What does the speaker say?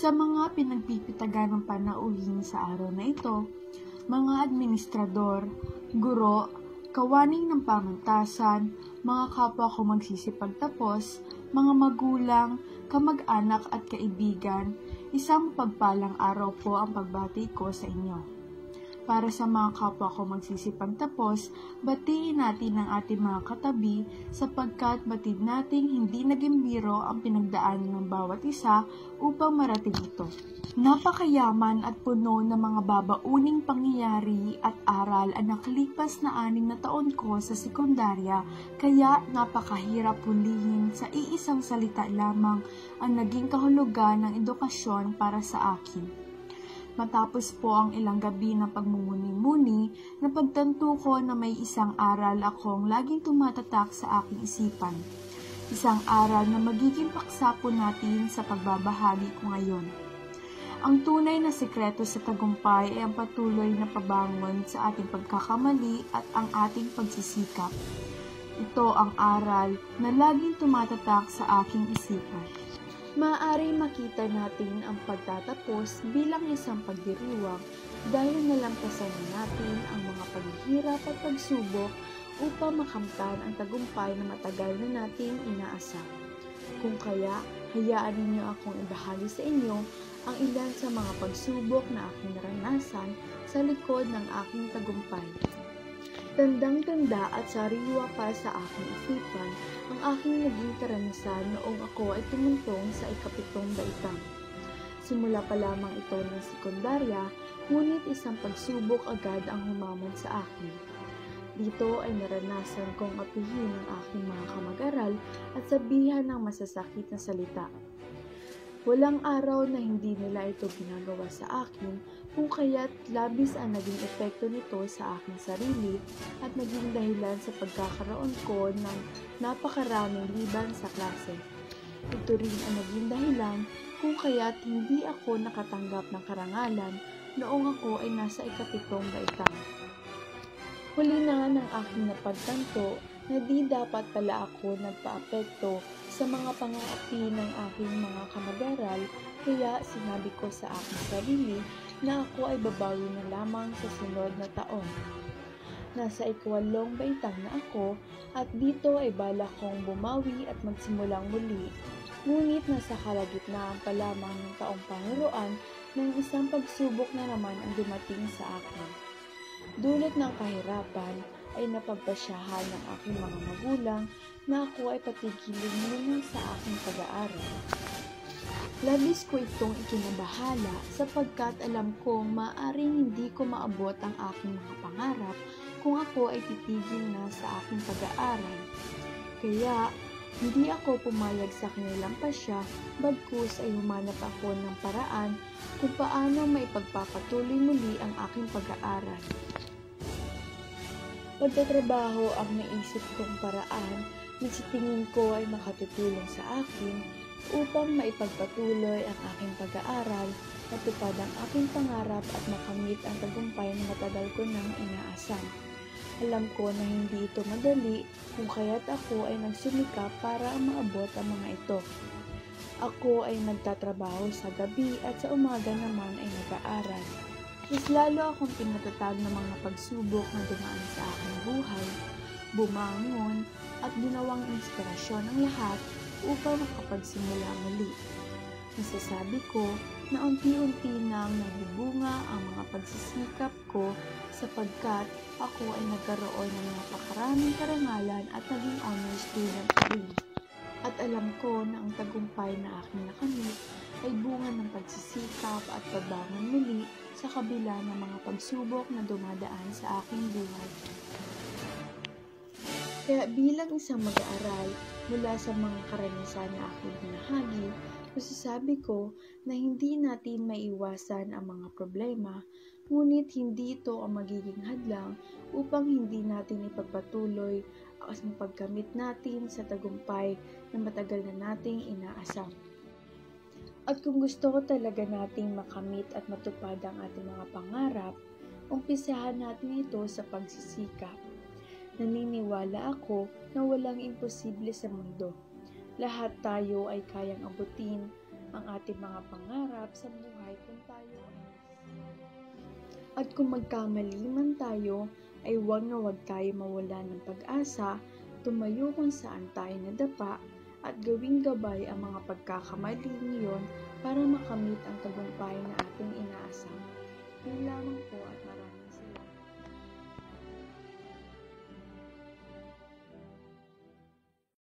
Sa mga pinagpipitagan ng panauhin sa araw na ito, mga administrador, guro, kawaning ng pamantasan, mga kapwa ko magsisipagtapos, mga magulang, kamag-anak at kaibigan, isang pagpalang araw po ang pagbati ko sa inyo. Para sa mga kapwa ko magsisipagtapos, batiin natin ang ating mga katabi sapagkat batid nating hindi naging biro ang pinagdaan ng bawat isa upang marating ito. Napakayaman at puno ng mga babauning pangyayari at aral ang nakalipas na 6 na taon ko sa sekundarya, kaya napakahirap hulihin sa iisang salita lamang ang naging kahulugan ng edukasyon para sa akin. Matapos po ang ilang gabi ng pagmumuni-muni, napagtanto ko na may isang aral akong laging tumatatak sa aking isipan. Isang aral na magiging paksa po natin sa pagbabahagi ko ngayon. Ang tunay na sekreto sa tagumpay ay ang patuloy na pabangon sa ating pagkakamali at ang ating pagsisikap. Ito ang aral na laging tumatatak sa aking isipan. Maaari makita natin ang pagtatapos bilang isang pagdiriwang dahil nalampasan natin ang mga paghihirap at pagsubok upang makamtan ang tagumpay na matagal na nating inaasam. Kung kaya, hayaan ninyo akong ibahagi sa inyo ang ilan sa mga pagsubok na aking naranasan sa likod ng aking tagumpay. Tandang-tanda at sariwa para sa aking isipan ang aking naging karanasan noong ako ay tumuntong sa ika-7 baitang. Simula pa lamang ito ng sekundarya, ngunit isang pagsubok agad ang humamon sa akin. Dito ay naranasan kong apihin ang aking mga kamag-aral at sabihan ng masasakit na salita. Walang araw na hindi nila ito ginagawa sa akin, kung kaya't labis ang naging epekto nito sa aking sarili at naging dahilan sa pagkakaroon ko ng napakaraming liban sa klase. Ito rin ang naging dahilan kung kaya't hindi ako nakatanggap ng karangalan noong ako ay nasa ika-7 baitang. Huli na ng aking napagtanto na di dapat pala ako nagpa-apekto sa mga pang-aapi ng aking mga kamag-aral, kaya sinabi ko sa aking sarili na ako ay babawi na lamang sa sunod na taon. Nasa ika-8 baitang na ako at dito ay balak kong bumawi at magsimulang muli. Ngunit nasa kalagitnaan pa lamang ng taong panguruan ng isang pagsubok na naman ang dumating sa akin. Dulot ng kahirapan ay napagpasyahan ng aking mga magulang na ako ay patigilin muna sa aking pag-aaral. Labis ko itong ikinabahala sapagkat alam kong maaaring hindi ko maabot ang aking mga pangarap kung ako ay titigil na sa aking pag-aaral. Kaya, hindi ako pumayag sa kanilang pasya, bagkus ay humanap ako ng paraan kung paano maipagpapatuloy muli ang aking pag-aaral. Pagtatrabaho ang naisip kong paraan na sa tingin ko ay makatutulong sa akin upang maipagpatuloy ang aking pag-aaral, matupad ang aking pangarap at makamit ang tagumpay na matagal ko nang inaasam. Alam ko na hindi ito madali kung kaya't ako ay nagsumikap para maabot ang mga ito. Ako ay nagtatrabaho sa gabi at sa umaga naman ay nag-aaral. Mas lalo akong pinatatag ng mga pagsubok na dumaan sa aking buhay, bumangon at ginawang inspirasyon ang lahat upang makapagsimula muli. Masasabi ko na unti-unti nang nagbubunga ang mga pagsisikap ko sapagkat ako ay nagkaroon ng napakaraming karangalan at naging honor student rin. At alam ko na ang tagumpay na aking nakamit ay bunga ng pagsisikap at pagbangon muli sa kabila ng mga pagsubok na dumadaan sa aking buhay. Kaya bilang isang mag-aaral mula sa mga karanasan na aking binahagi, masasabi ko na hindi natin maiwasan ang mga problema, ngunit hindi ito ang magiging hadlang upang hindi natin ipagpatuloy ang pagkamit natin sa tagumpay na matagal na nating inaasam. At kung gusto ko talaga nating makamit at matupad ang ating mga pangarap, umpisahan natin ito sa pagsisikap. Naniniwala ako na walang imposible sa mundo. Lahat tayo ay kayang abutin ang ating mga pangarap sa buhay kung tayo at kung magkamali man tayo, ay huwag na huwag tayo mawala ng pag-asa, tumayo kung saan tayo nadapa, at gawing gabay ang mga pagkakamali niyon para makamit ang tagumpay na ating inaasam. Yun lamang po at maraming